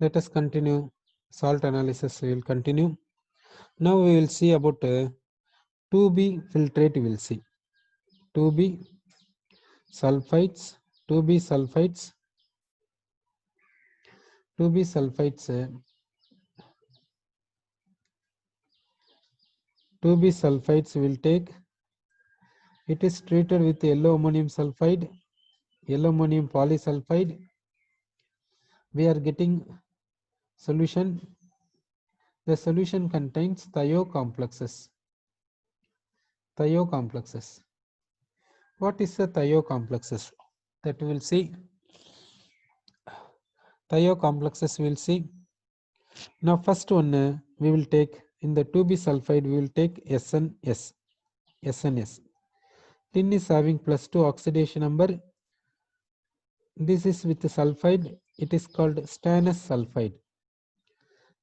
Let us continue salt analysis. We will continue. Now we will see about 2B filtrate. We will see 2B sulfites, 2B sulfites, 2B sulfites, 2B sulfites will take. It is treated with yellow ammonium sulfide, yellow ammonium polysulfide. We are getting solution. The solution contains thiocomplexes. Thiocomplexes. What is the thiocomplexes? That we will see. Thiocomplexes we will see. Now first one we will take in the 2B sulfide, we will take SNS. SNS. Tin is having +2 oxidation number. This is with the sulfide. It is called stannous sulfide.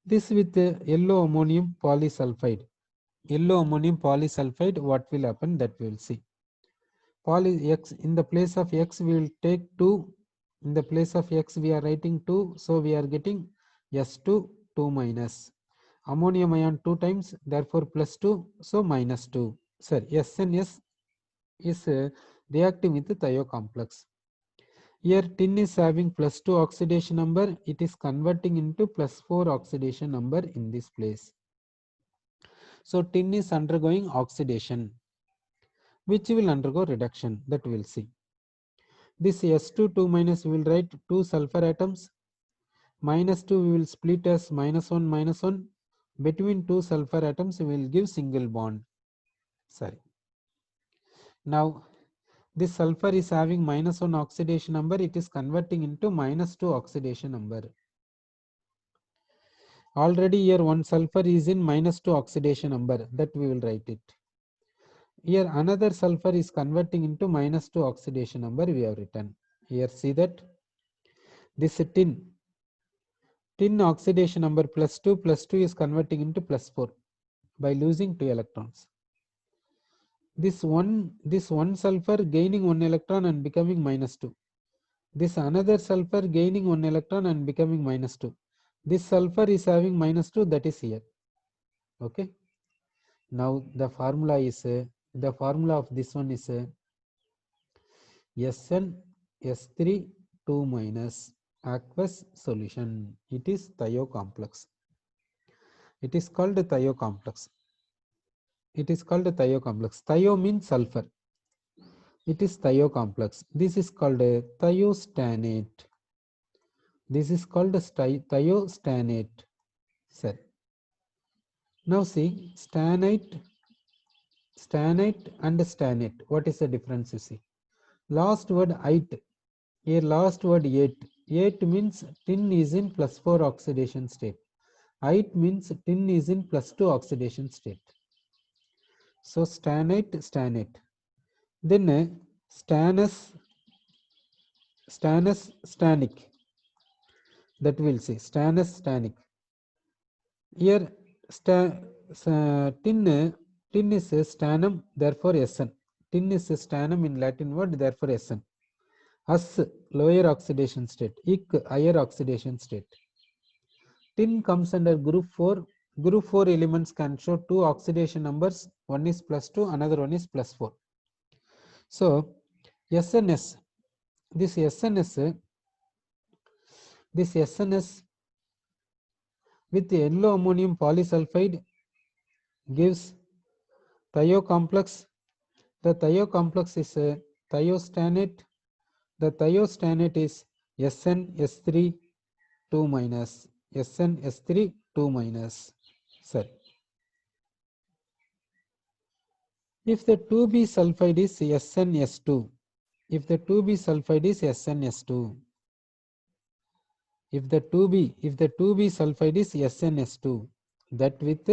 This with the yellow ammonium polysulfide. Yellow ammonium polysulfide, what will happen, that we will see. Poly X, in the place of X we will take 2. In the place of X we are writing 2. So we are getting S2 2 minus. Ammonium ion 2 times, therefore +2, so -2. Sir, SNS is reacting with the thiocomplex. Here tin is having +2 oxidation number. It is converting into +4 oxidation number in this place. So tin is undergoing oxidation, which will undergo reduction, that we will see. This S2 2 minus we will write 2 sulfur atoms. -2 we will split as -1 -1. Between 2 sulfur atoms we will give single bond. Sorry. Now this sulfur is having -1 oxidation number. It is converting into -2 oxidation number. Already here one sulfur is in -2 oxidation number, that we will write it. Here another sulfur is converting into -2 oxidation number, we have written. Here see that this tin oxidation number +2 is converting into +4 by losing 2 electrons. This one sulfur gaining 1 electron and becoming -2. This another sulfur gaining 1 electron and becoming -2. This sulfur is having -2, that is here. Okay. Now the formula is the formula of this one is SnS3 2 minus aqueous solution. It is thiocomplex. It is called thiocomplex. It is called thiocomplex. Thio means sulfur. It is thiocomplex. This is called a thiostannate. This is called a thiostannate. Sir. Now see, stannate and stannate. What is the difference you see? Last word ite. Here last word 8. 8 means tin is in +4 oxidation state. Ite means tin is in +2 oxidation state. So stannate. Then stannous, stannic. That we'll see. Stannous, stannic. Here tin is stannum, therefore Sn. Tin is stannum in Latin word, therefore Sn. As lower oxidation state, ic higher oxidation state. Tin comes under group 4. Group 4 elements can show 2 oxidation numbers. One is +2, another one is +4. So SNS, this SNS with yellow ammonium polysulfide gives thiocomplex. The thiocomplex is a thiostannate. The thiostannate is SnS3 2 minus. SnS3 2 minus. Sir. If the 2B sulfide is SNS2, if the 2B sulfide is SNS2, if the 2B sulfide is SNS2, that with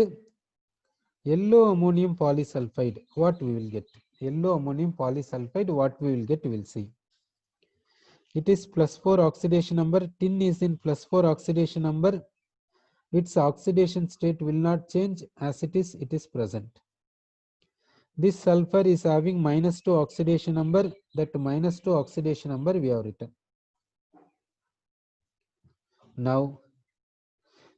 yellow ammonium polysulfide, what we will get? Yellow ammonium polysulfide, what we will get, we will see. It is +4 oxidation number. Tin is in +4 oxidation number. Its oxidation state will not change as it is present. This sulfur is having -2 oxidation number. That -2 oxidation number we have written. Now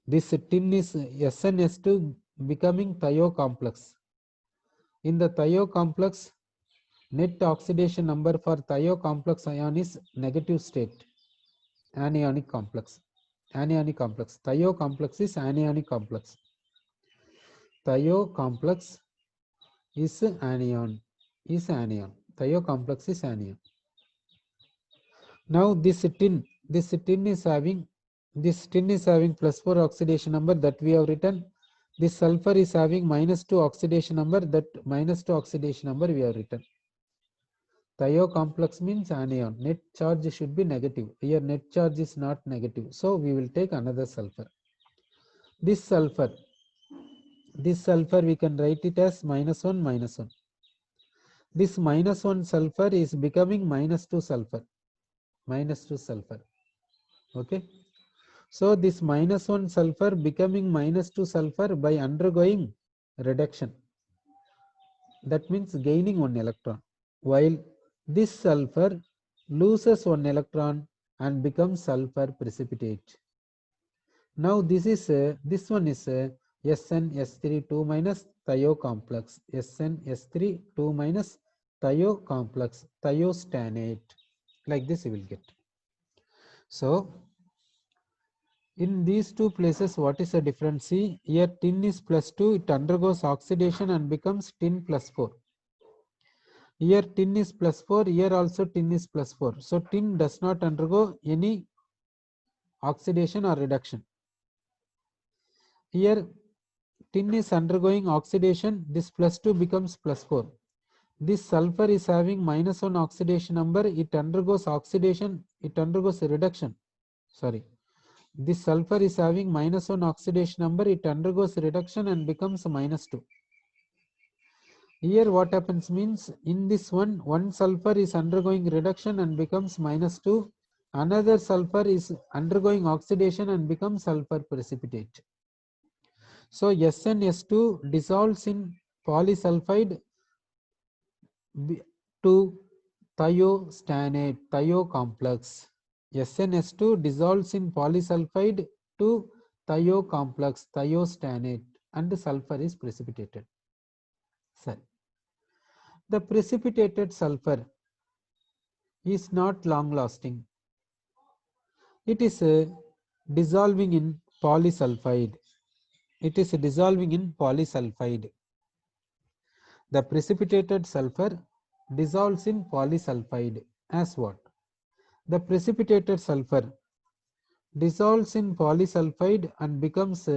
This tin is SnS2 becoming thio complex. In the thio complex, net oxidation number for thio complex ion is negative state, anionic complex. Anionic complex. Thio complex is anionic complex. Thio complex is anion. Thio complex is anion. Now this tin is having +4 oxidation number that we have written. This sulfur is having -2 oxidation number, that -2 oxidation number we have written. Thio complex means anion. Net charge should be negative. Here net charge is not negative. So we will take another sulfur. This sulfur we can write it as -1, -1. This -1 sulfur is becoming -2 sulfur. -2 sulfur. Okay. So this -1 sulfur becoming -2 sulfur by undergoing reduction. That means gaining 1 electron. While this sulfur loses 1 electron and becomes sulfur precipitate. Now this one is SnS3 2 minus thio complex. SnS3 2 minus thio complex, thiostanate. Like this you will get. So in these two places, what is the difference? See, here tin is +2, it undergoes oxidation and becomes tin +4. Here tin is +4, here also tin is +4. So tin does not undergo any oxidation or reduction. Here tin is undergoing oxidation, this +2 becomes +4. This sulfur is having -1 oxidation number, it undergoes oxidation, it undergoes a reduction. Sorry. This sulfur is having -1 oxidation number, it undergoes reduction and becomes -2. Here what happens means, in this one sulfur is undergoing reduction and becomes -2. Another sulfur is undergoing oxidation and becomes sulfur precipitate. So SnS2 dissolves in polysulfide to thiostanate, thio complex. SnS2 dissolves in polysulfide to thio complex, thiostanate, and sulfur is precipitated. Sorry. The precipitated sulfur is not long lasting. It is dissolving in polysulfide. It is dissolving in polysulfide. The precipitated sulfur dissolves in polysulfide as what? The precipitated sulfur dissolves in polysulfide and becomes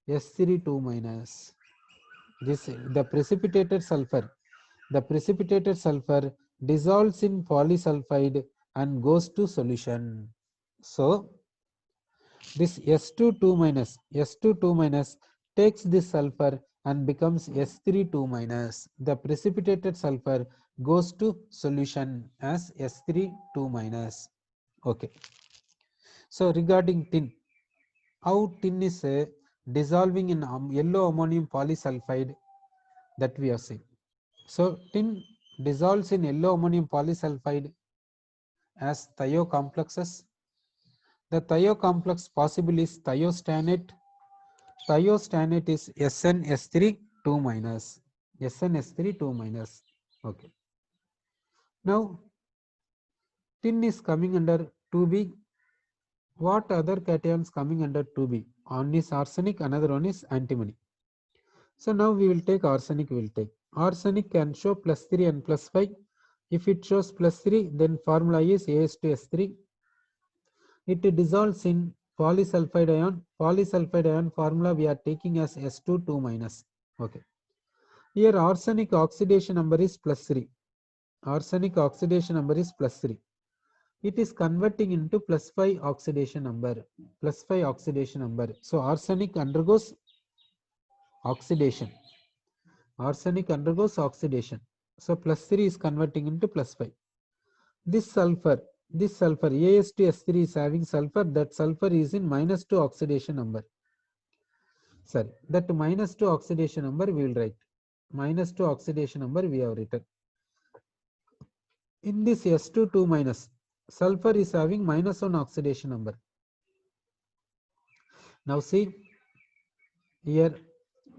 S3 2 minus. The precipitated sulfur dissolves in polysulfide and goes to solution. So this S2 2 minus takes this sulfur and becomes S3 2 minus. The precipitated sulfur goes to solution as S3 2 minus. Okay. So regarding tin, how tin is dissolving in yellow ammonium polysulfide, that we have seen. So tin dissolves in yellow ammonium polysulfide as thio complexes. The thio complex possible is thiostanate. Thiostanate is SnS3 2 minus. SnS3 2 minus. Okay. Now tin is coming under 2b. What other cations coming under 2b? One is arsenic, another one is antimony. So now we will take arsenic. Arsenic can show +3 and +5. If it shows +3, then formula is AS2S3. It dissolves in polysulfide ion. Polysulfide ion formula we are taking as S2 2 minus. Okay. Here arsenic oxidation number is +3. Arsenic oxidation number is +3. It is converting into +5 oxidation number. +5 oxidation number. So arsenic undergoes oxidation. Arsenic undergoes oxidation. So +3 is converting into +5. This sulfur AS2S3 is having sulfur. That sulfur is in -2 oxidation number. Sorry, that -2 oxidation number we will write. -2 oxidation number we have written. In this S2 2 minus, sulfur is having -1 oxidation number. Now see, Here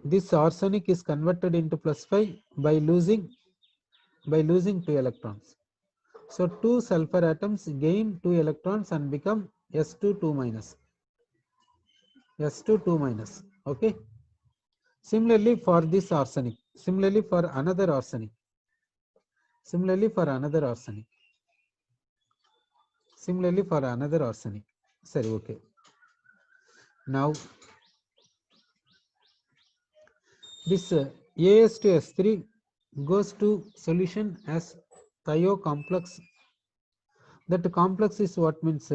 this arsenic is converted into +5 by losing 2 electrons. So 2 sulfur atoms gain 2 electrons and become S2 2 minus. S2 2 minus. Okay. Similarly for this arsenic. Similarly for another arsenic. Similarly for another arsenic. Similarly for another arsenic. Sorry, okay. Now this As2S3 goes to solution as thio complex. That complex is what means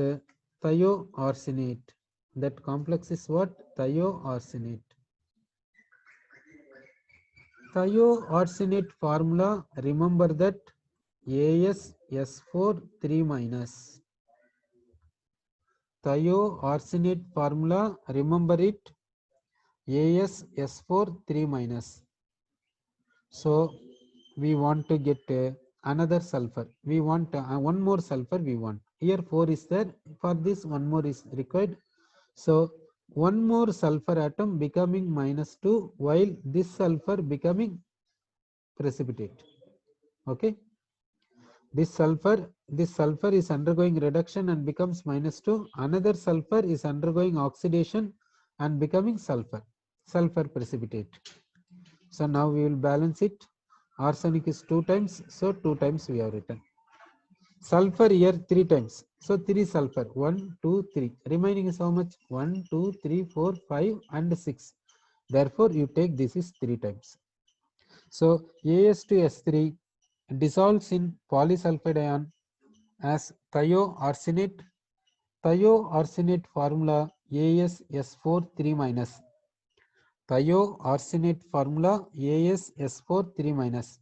thioarsenate. That complex is what? Thioarsenate. Thioarsenate formula, remember that AsS4 3 minus. Thioarsenate formula, remember it, AsS4 3 minus. So we want to get another sulfur. We want one more sulfur we want. Here 4 is there. For this one more is required. So one more sulfur atom becoming -2 while this sulfur becoming precipitate. Okay. This sulfur is undergoing reduction and becomes -2. Another sulfur is undergoing oxidation and becoming sulfur precipitate. So now we will balance it. Arsenic is 2 times, so 2 times we have written. Sulfur here 3 times, so 3 sulfur, 1, 2, 3. Remaining is how much? 1, 2, 3, 4, 5 and 6. Therefore, you take this is 3 times. So As2S3 dissolves in polysulfide ion as thioarsenate. Thioarsenate formula AsS4 3 minus. Thioarsenate formula AsS4 3 minus.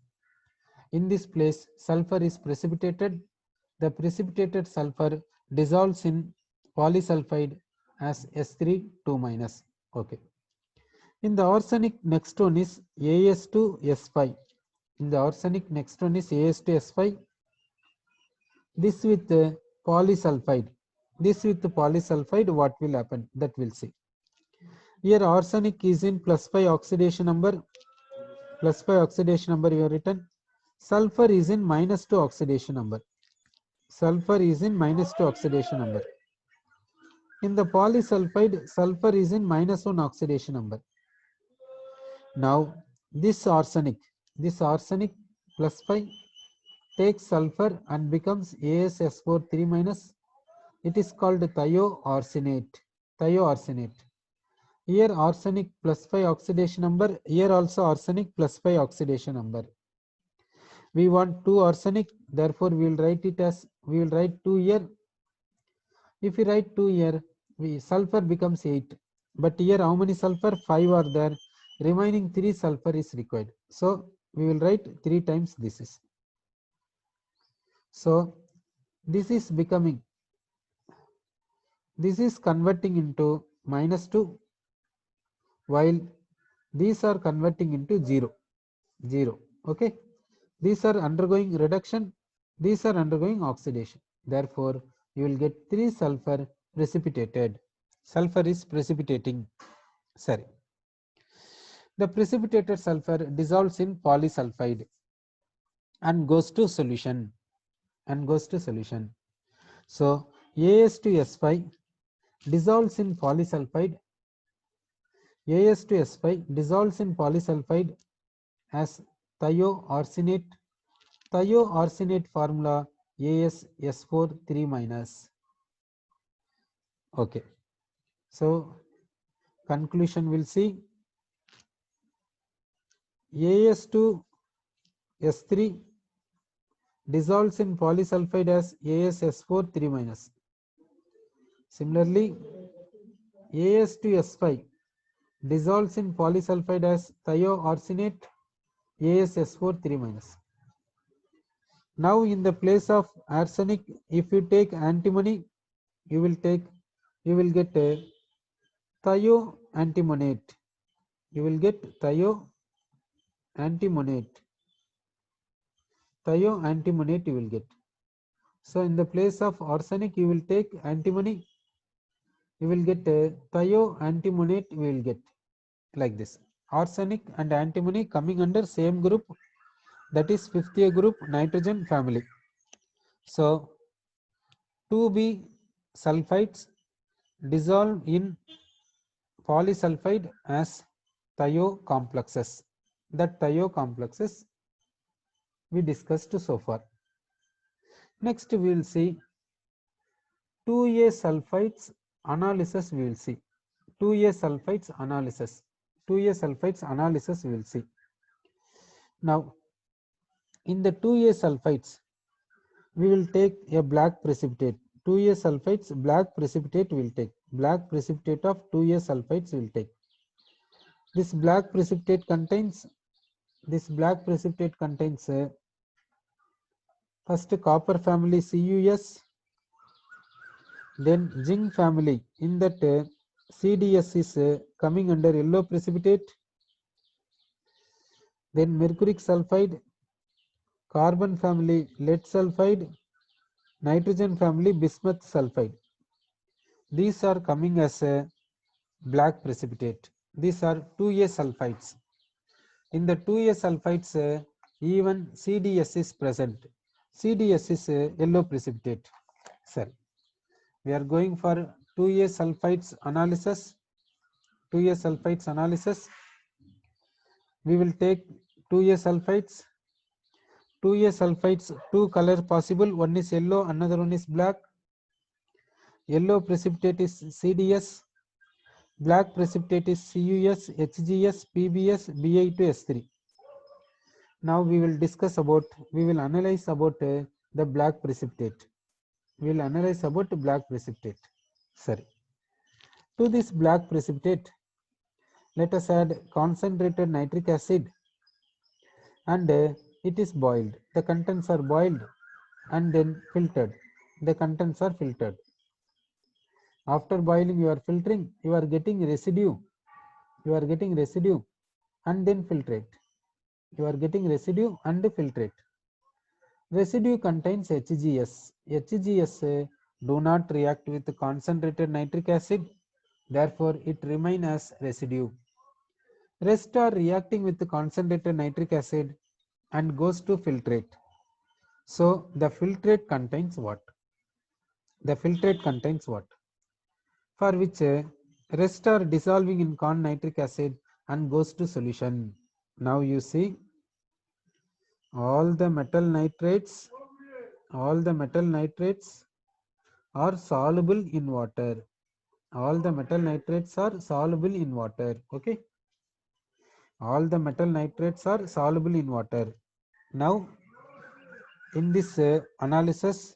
In this place, sulfur is precipitated. The precipitated sulfur dissolves in polysulfide as S3 2 minus. Okay. In the arsenic, next one is As2S5. In the arsenic, next one is As2S5. This with polysulfide. This with polysulfide, what will happen? That we'll see. Here arsenic is in +5 oxidation number. +5 oxidation number we have written. Sulfur is in -2 oxidation number. Sulfur is in -2 oxidation number. In the polysulfide, sulfur is in -1 oxidation number. Now this arsenic +5 takes sulfur and becomes AsS4 3 minus. It is called thioarsenate. Here arsenic +5 oxidation number. Here also arsenic +5 oxidation number. We want 2 arsenic, therefore we will write 2 here. If we write 2 here, sulfur becomes 8. But here how many sulfur? 5 are there. Remaining 3 sulfur is required. So we will write 3 times this is. So this is converting into -2 while these are converting into 0. Okay. These are undergoing reduction. These are undergoing oxidation. Therefore, you will get 3 sulfur precipitated. Sulfur is precipitating. Sorry. The precipitated sulfur dissolves in polysulfide and goes to solution. So As2S5 dissolves in polysulfide. As2S5 dissolves in polysulfide as thioarsenate. Thioarsenate formula AsS4 3 minus. Okay. So conclusion will see As2S3 dissolves in polysulfide as AsS4 3 minus. Similarly, As2S5 dissolves in polysulfide as thioarsenate AsS4 3 minus. Now in the place of arsenic, if you take antimony, you will get a thioantimonate. You will get thioantimonate. Thioantimonate you will get. So in the place of arsenic, you will take antimony. You will get a thioantimonate. You will get. like this. Arsenic and antimony coming under same group, that is 5th A group nitrogen family. So 2B sulfides dissolve in polysulfide as thiocomplexes. That thiocomplexes we discussed so far. Next we will see 2A sulfides analysis. We will see 2A sulfides analysis. 2A sulfides analysis we will see. Now in the 2A sulfides we will take a black precipitate. 2A sulfides black precipitate we will take. Black precipitate of 2A sulfides we will take. This black precipitate contains first copper family CuS, then zinc family. In that CDS is coming under yellow precipitate, then mercuric sulfide, carbon family lead sulfide, nitrogen family bismuth sulfide. These are coming as a black precipitate. These are 2A sulfides. In the 2A sulfides, even CDS is present. CDS is a yellow precipitate. Sir, we are going for 2A sulfides analysis. 2A sulfides analysis. We will take 2A sulfides. 2A sulfides, two color possible. One is yellow, another one is black. Yellow precipitate is CDS. Black precipitate is CuS, HGS, PBS, Bi2S3. Now we will analyze about the black precipitate. We will analyze about black precipitate. Sorry. To this black precipitate, let us add concentrated nitric acid and it is boiled. The contents are boiled and then filtered. The contents are filtered. After boiling, you are filtering, you are getting residue. You are getting residue and then filtrate. You are getting residue and filtrate. Residue contains HGS. HGS do not react with concentrated nitric acid, therefore it remain as residue. Rest are reacting with the concentrated nitric acid and goes to filtrate. So the filtrate contains what? The filtrate contains what? For which rest are dissolving in con nitric acid and goes to solution. Now you see all the metal nitrates are soluble in water. All the metal nitrates are soluble in water. Okay. All the metal nitrates are soluble in water. Now in this analysis,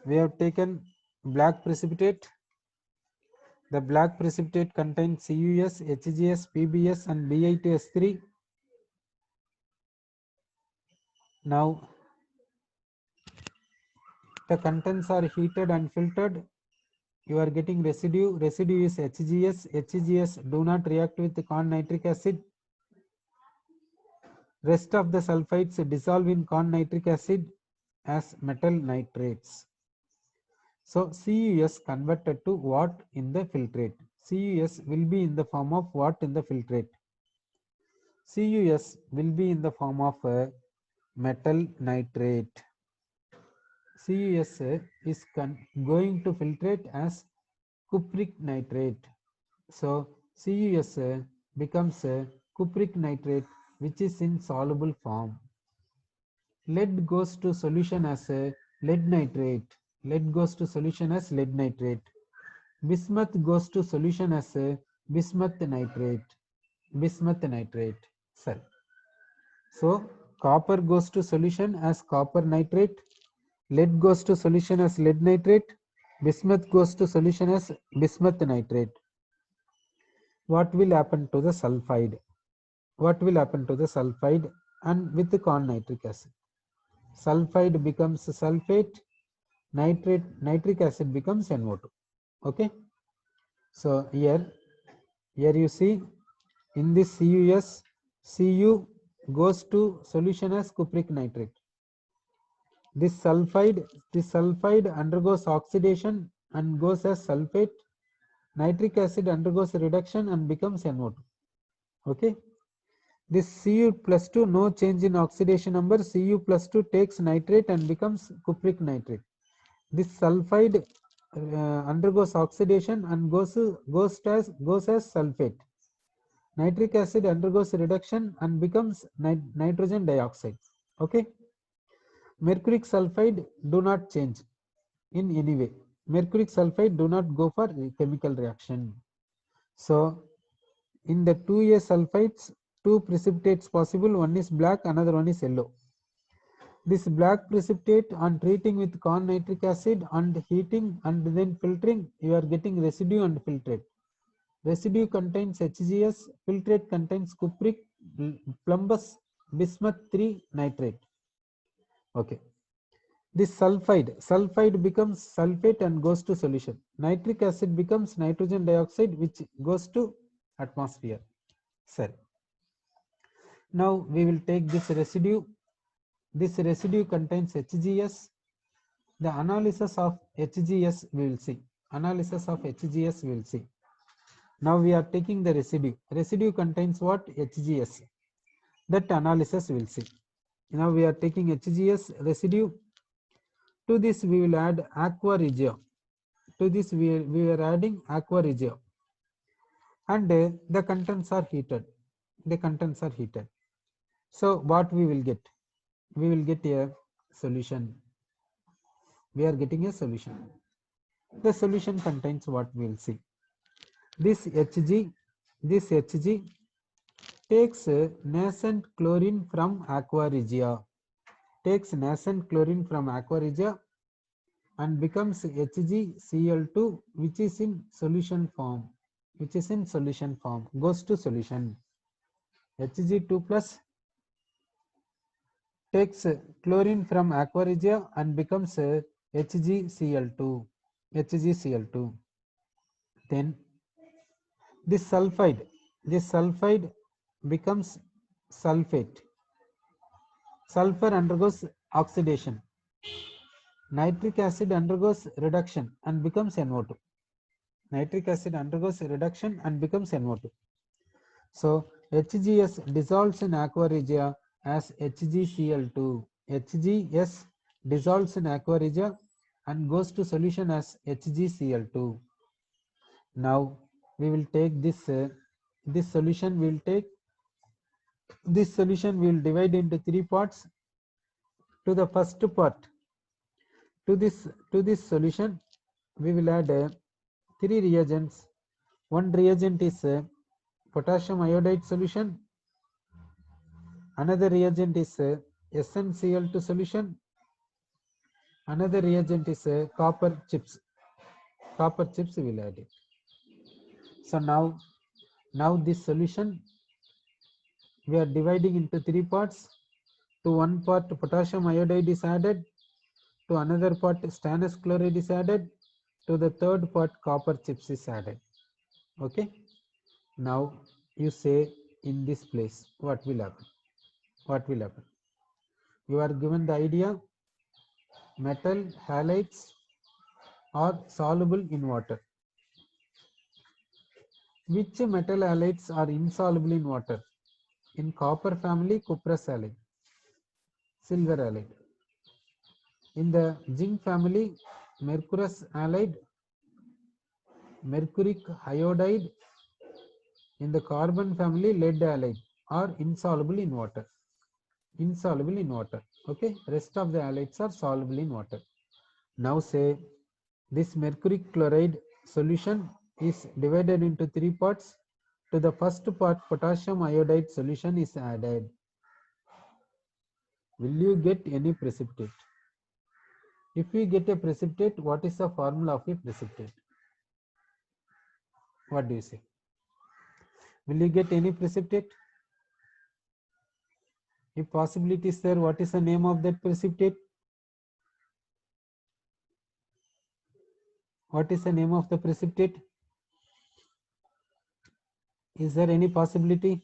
we have taken black precipitate. The black precipitate contains CuS, HGS, PBS and Bi2S3. Now the contents are heated and filtered. You are getting residue. Residue is HGS. HGS do not react with con nitric acid. Rest of the sulfides dissolve in con nitric acid as metal nitrates. So CuS converted to what in the filtrate? CuS will be in the form of what in the filtrate? CuS will be in the form of metal nitrate. CuS is going to filtrate as cupric nitrate. So CuS becomes cupric nitrate, which is in soluble form. Lead goes to solution as lead nitrate. Lead goes to solution as lead nitrate. Bismuth goes to solution as bismuth nitrate. Bismuth nitrate. Sir. So copper goes to solution as copper nitrate. Lead goes to solution as lead nitrate. Bismuth goes to solution as bismuth nitrate. What will happen to the sulfide? What will happen to the sulfide and with the con nitric acid? Sulfide becomes sulfate, nitric acid becomes NO2. Okay. So here you see in this CuS, Cu goes to solution as cupric nitrate. This sulfide undergoes oxidation and goes as sulfate. Nitric acid undergoes reduction and becomes NO2. Okay. This Cu plus 2, no change in oxidation number. Cu plus 2 takes nitrate and becomes cupric nitrate. This sulfide undergoes oxidation and goes as sulfate. Nitric acid undergoes reduction and becomes nitrogen dioxide. Okay. Mercuric sulfide do not change in any way. Mercuric sulfide do not go for chemical reaction. So in the 2A sulfides, two precipitates possible. One is black, another one is yellow. This black precipitate, on treating with corn nitric acid and heating and then filtering, you are getting residue and filtrate. Residue contains HGS, filtrate contains cupric, plumbous, bismuth 3 nitrate. Okay. This sulfide becomes sulfate and goes to solution. Nitric acid becomes nitrogen dioxide, which goes to atmosphere. Sir. Now we will take this residue. This residue contains HGS. The analysis of HGS we will see. Analysis of HGS we will see. Now we are taking the residue. Residue contains what? HGS. That analysis we will see. Now we are taking HGS residue. To this we will add aqua regia. To this we are adding aqua regia. And the contents are heated. The contents are heated. So what we will get? We will get a solution. We are getting a solution. The solution contains what we will see. This Hg takes nascent chlorine from aqua regia. Takes nascent chlorine from aqua regia and becomes HgCl2, which is in solution form. Goes to solution. Hg2 plus takes chlorine from aqua regia and becomes HgCl2. Then this sulfide becomes sulfate. Sulfur undergoes oxidation. Nitric acid undergoes reduction and becomes NO2. Nitric acid undergoes reduction and becomes NO2. So HGS dissolves in aqua regia as HgCl2. HGS dissolves in aqua regia and goes to solution as HgCl2. Now we will take this solution. We will take this solution. We will divide into 3 parts. To the first part, to this solution, we will add 3 reagents. One reagent is potassium iodide solution. Another reagent is SnCl2 solution. Another reagent is copper chips. Copper chips we will add it. So now this solution we are dividing into 3 parts. To one part potassium iodide is added. To another part stannous chloride is added. To the third part copper chips is added. Okay. Now you say in this place what will happen? What will happen? You are given the idea. Metal halides are soluble in water. Which metal halides are insoluble in water? In copper family, cuprous halide, silver halide. In the zinc family, mercurous halide, mercuric iodide. In the carbon family, lead halide are insoluble in water. Insoluble in water. Okay. Rest of the halides are soluble in water. Now say this mercuric chloride solution is divided into 3 parts. To the first part potassium iodide solution is added. Will you get any precipitate? If we get a precipitate, what is the formula of a precipitate? What do you say? Will you get any precipitate? If possibility is there, what is the name of that precipitate? What is the name of the precipitate? Is there any possibility?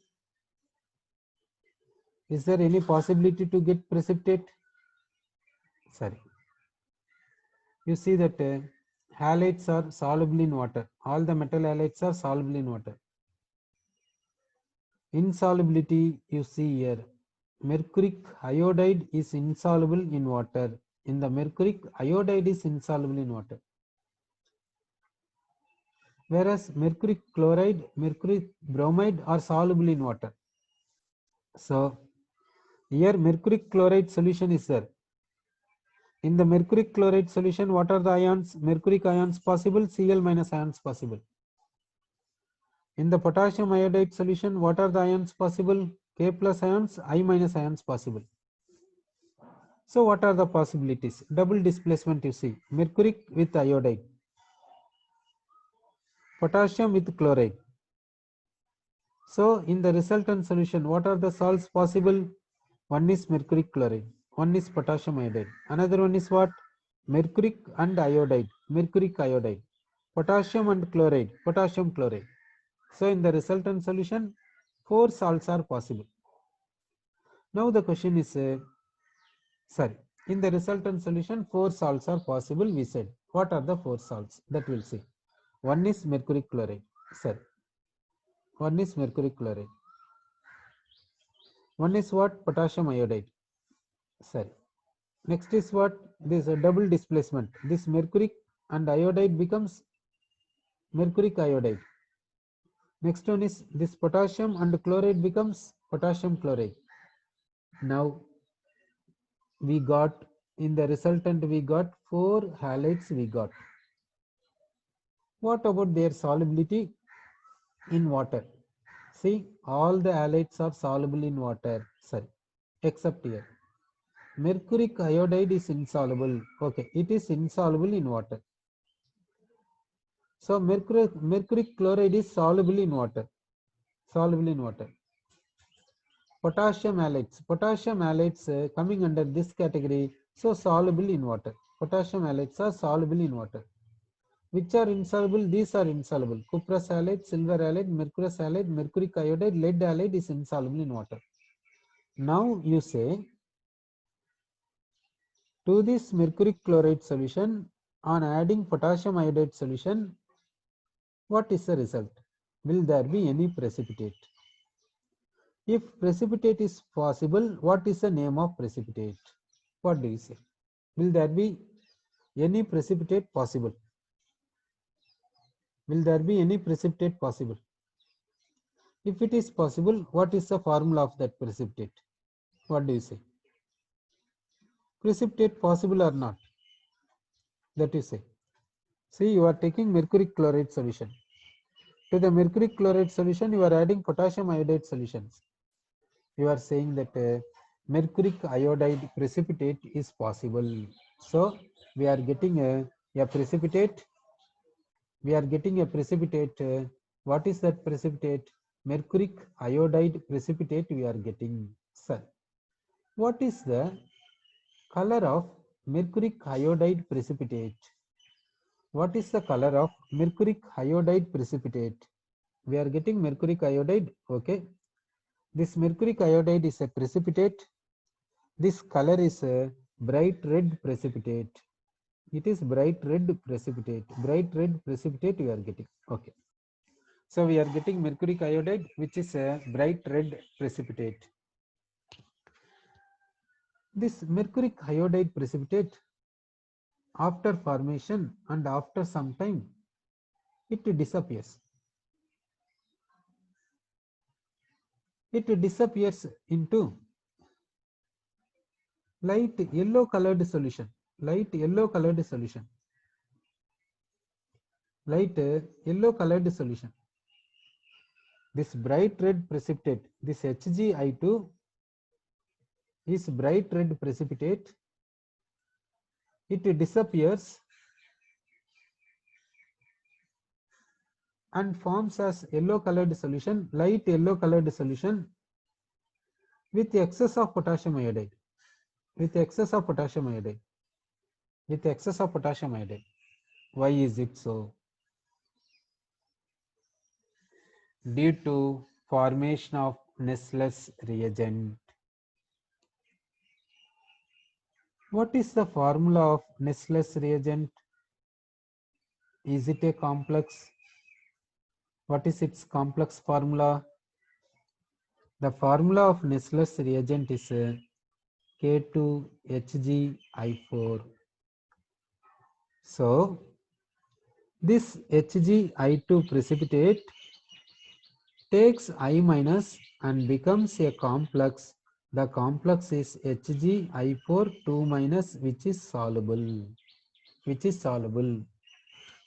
Is there any possibility to get precipitate? Sorry. You see that halides are soluble in water. All the metal halides are soluble in water. Insolubility you see here. Mercuric iodide is insoluble in water. In the mercuric iodide is insoluble in water. Whereas mercuric chloride, mercury bromide are soluble in water. So here mercuric chloride solution is there. In the mercuric chloride solution, what are the ions? Mercuric ions possible, Cl minus ions possible. In the potassium iodide solution, what are the ions possible? K plus ions, I minus ions possible. So what are the possibilities? Double displacement you see, mercuric with iodide, potassium with chloride. So in the resultant solution, what are the salts possible? One is mercuric chloride, one is potassium iodide, another one is what? Mercuric and iodide, mercuric iodide, potassium and chloride, potassium chloride. So in the resultant solution, 4 salts are possible. Now the question is, in the resultant solution, 4 salts are possible, we said. What are the 4 salts? That we'll see. One is mercuric chloride, one is mercuric chloride. One is what? Potassium iodide, Next is what? This double displacement. This mercuric and iodide becomes mercuric iodide. Next one is this potassium and chloride becomes potassium chloride. Now we got in the resultant, we got 4 halides we got. What about their solubility in water? See, all the halides are soluble in water, except here. Mercuric iodide is insoluble. Okay, it is insoluble in water. So mercuric chloride is soluble in water. Potassium halides coming under this category, so soluble in water. Potassium halides are soluble in water. Which are insoluble? These are insoluble. Cuprous halide, silver halide, mercurous halide, mercuric iodide, lead halide is insoluble in water. Now you say, to this mercuric chloride solution, on adding potassium iodide solution, what is the result? Will there be any precipitate? If precipitate is possible, what is the name of precipitate? What do you say? Will there be any precipitate possible? Will there be any precipitate possible? If it is possible, what is the formula of that precipitate? What do you say? Precipitate possible or not? That you say. See, you are taking mercuric chloride solution. To the mercuric chloride solution, you are adding potassium iodide solutions. You are saying that mercuric iodide precipitate is possible. So we are getting a precipitate. We are getting a precipitate. What is that precipitate? Mercuric iodide precipitate we are getting. Sir, what is the color of mercuric iodide precipitate? What is the color of mercuric iodide precipitate? We are getting mercuric iodide. Okay. This mercuric iodide is a precipitate. This color is a bright red precipitate. It is bright red precipitate. Bright red precipitate we are getting. Okay. So we are getting mercuric iodide, which is a bright red precipitate. This mercuric iodide precipitate, after formation and after some time, it disappears. It disappears into light yellow colored solution. Light yellow colored solution. Light yellow colored solution. This bright red precipitate, this HgI2 is bright red precipitate. It disappears and forms as yellow colored solution, light yellow colored solution with excess of potassium iodide. With excess of potassium iodide. With excess of potassium iodide. Why is it so? Due to formation of Nessler's reagent. What is the formula of Nessler's reagent? Is it a complex? What is its complex formula? The formula of Nessler's reagent is K2HgI4. So this Hgi2 precipitate takes I minus and becomes a complex. The complex is Hgi4 2 minus, which is soluble.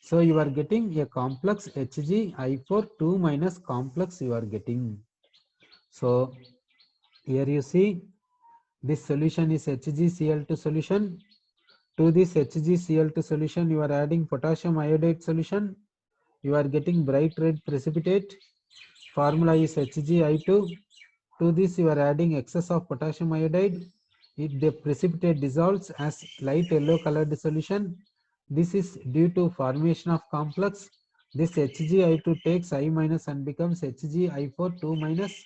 So you are getting a complex Hgi4 2 minus complex you are getting. So here you see this solution is HgCl2 solution. To this HgCl2 solution you are adding potassium iodide solution. You are getting bright red precipitate. Formula is HgI2. To this you are adding excess of potassium iodide. The precipitate dissolves as light yellow colored solution. This is due to formation of complex. This HgI2 takes I minus and becomes HgI4 2 minus.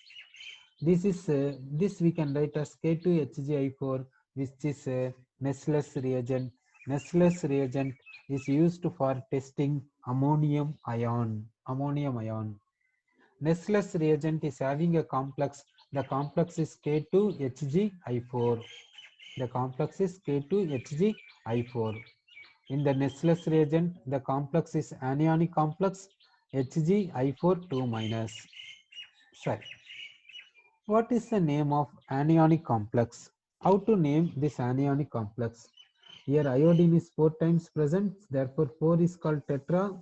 This we can write as K2HgI4, which is Nessler's reagent. Nessler's reagent is used for testing ammonium ion. Nessler's reagent is having a complex. The complex is K2HgI4. The complex is K2HgI4. In the Nessler's reagent, the complex is anionic complex HgI4 2 minus. Sorry. What is the name of anionic complex? How to name this anionic complex? Here iodine is 4 times present, therefore 4 is called tetra.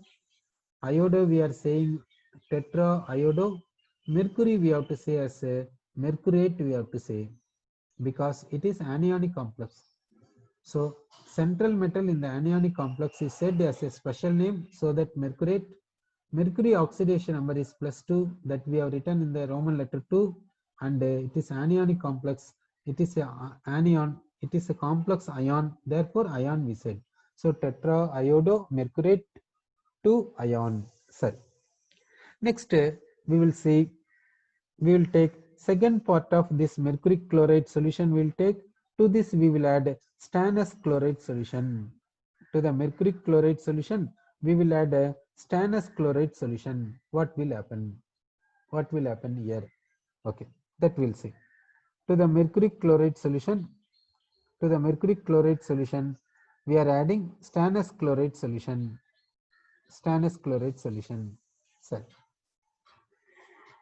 Iodo we are saying tetra iodo. Mercury we have to say as a mercurate we have to say, because it is anionic complex. So central metal in the anionic complex is said as a special name, so that mercury oxidation number is +2, that we have written in the Roman letter 2, and it is anionic complex. It is a anion. It is a complex ion. Therefore, ion we said. So tetra iodo mercurate 2 ion. Sir. Next, we will take second part of this mercuric chloride solution. We will take, to this we will add stannous chloride solution. To the mercuric chloride solution, we will add a stannous chloride solution. What will happen? What will happen here? Okay, that we'll see. To the mercuric chloride solution, we are adding stannous chloride solution. Sir.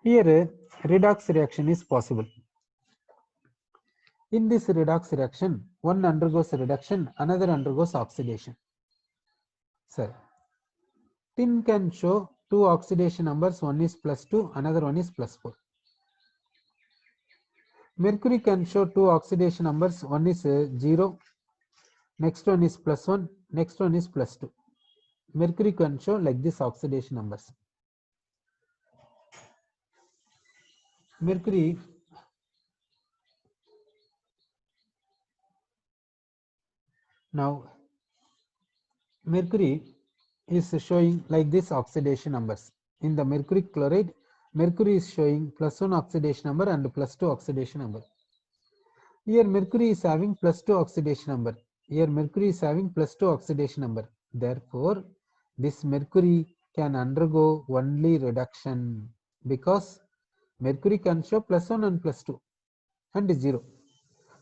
Here redox reaction is possible. In this redox reaction, one undergoes reduction, another undergoes oxidation. Sir, tin can show two oxidation numbers, one is +2, another one is +4. Mercury can show two oxidation numbers, one is 0, next one is +1, next one is +2. Mercury can show like this oxidation numbers. Mercury is showing like this oxidation numbers. In the mercuric chloride, mercury is showing +1 oxidation number and +2 oxidation number. Here mercury is having +2 oxidation number. Therefore, this mercury can undergo only reduction, because mercury can show +1 and +2 and 0.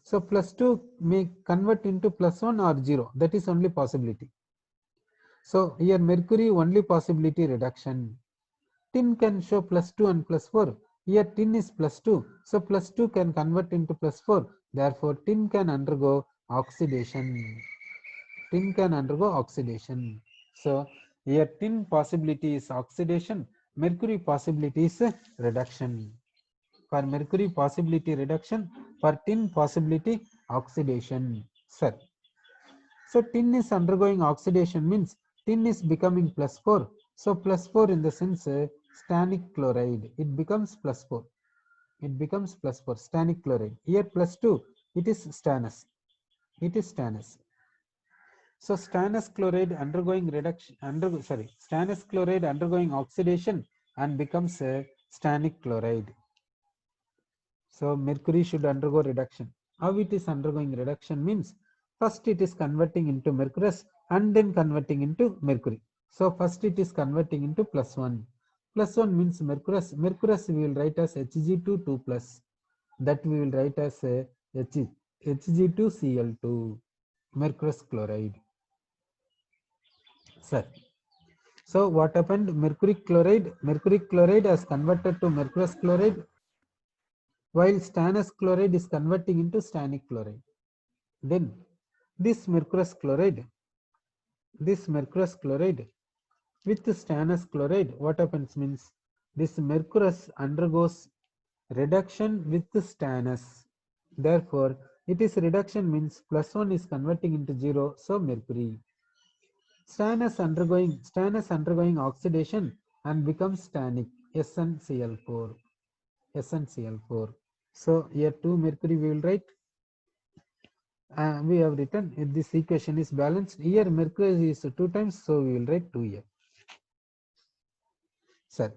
So +2 may convert into +1 or 0. That is only possibility. So here mercury only possibility reduction. Tin can show +2 and +4. Here tin is +2. So +2 can convert into +4. Therefore tin can undergo oxidation. So here tin possibility is oxidation. Mercury possibility is reduction. For mercury possibility reduction, for tin possibility oxidation. Sir. So tin is undergoing oxidation means tin is becoming +4. So +4 in the sense stannic chloride. It becomes +4. Stannic chloride. Here +2. It is stannous. So stannous chloride undergoing reduction. Stannous chloride undergoing oxidation and becomes stannic chloride. So mercury should undergo reduction. How it is undergoing reduction means, first it is converting into mercurous and then converting into mercury. So first it is converting into +1, Plus 1 means mercurous. Mercurous we will write as Hg2 2 plus. That we will write as Hg2Cl2, mercurous chloride. Sir. So what happened? Mercuric chloride has converted to mercurous chloride, while stannous chloride is converting into stannic chloride. Then this mercurous chloride with stannous chloride, what happens means this mercurous undergoes reduction with stannous. Therefore, it is reduction means plus 1 is converting into 0, so mercury. Stannous undergoing oxidation and becomes stannic, SnCl4. SnCl4. So here 2 mercury we will write. We have written if this equation is balanced. Here mercury is 2 times, so we will write 2 here. Sir,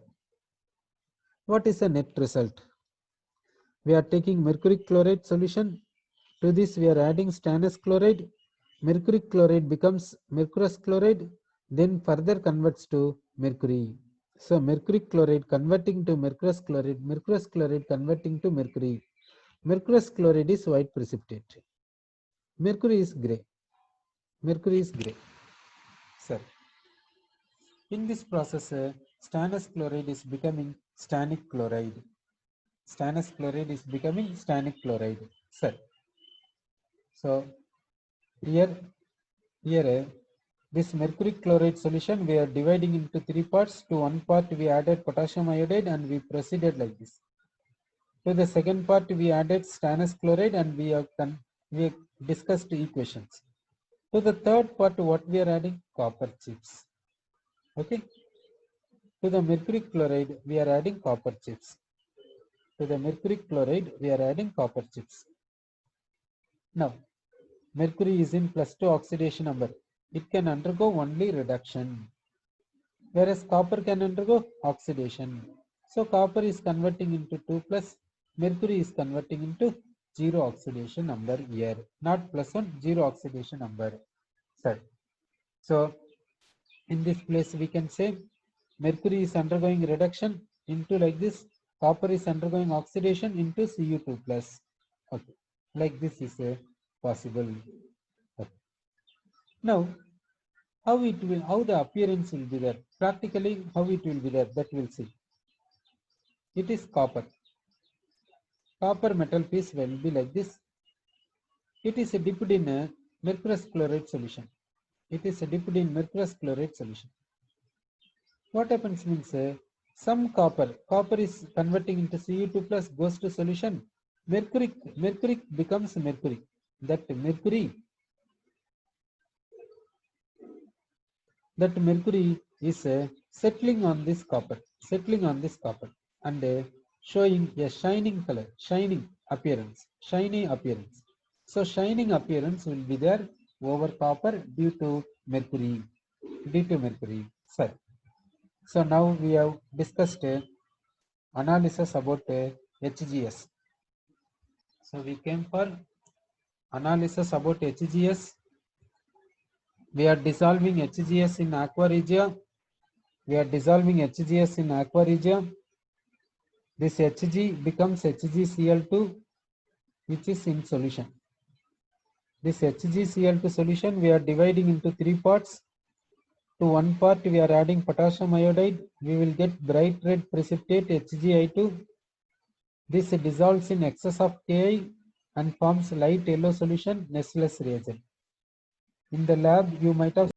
what is the net result? We are taking mercuric chloride solution. To this we are adding stannous chloride. Mercuric chloride becomes mercurous chloride, then further converts to mercury. So mercuric chloride converting to mercurous chloride converting to mercury. Mercurous chloride is white precipitate. Mercury is gray. Sir, in this process, stannous chloride is becoming stannic chloride. Sir, so here this mercuric chloride solution we are dividing into 3 parts. To one part we added potassium iodide and we proceeded like this. To the second part we added stannous chloride and we discussed equations. To the third part what we are adding? Copper chips. Okay. To the mercuric chloride we are adding copper chips. Now mercury is in +2 oxidation number. It can undergo only reduction, whereas copper can undergo oxidation. So copper is converting into 2 plus, mercury is converting into 0 oxidation number here, not +1, 0 oxidation number. So in this place we can say mercury is undergoing reduction into like this, copper is undergoing oxidation into Cu2 plus. Okay, like this is possible. Okay. Now how the appearance will be there, practically how it will be there, that we'll see. It is copper metal piece will be like this. It is dipped in a mercurous chloride solution. What happens means some copper is converting into Cu2 plus, goes to solution. Mercury becomes mercury. That mercury is settling on this copper, and showing a shiny appearance. So shining appearance will be there over copper due to mercury. Sir. So now we have discussed analysis about HGS. So we came for analysis about HGS. We are dissolving HGS in aqua regia. This Hg becomes HgCl2, which is in solution. This HgCl2 solution we are dividing into 3 parts. To one part we are adding potassium iodide. We will get bright red precipitate HgI2. This dissolves in excess of Ki and forms light yellow solution, Nessler's reagent. In the lab, you might have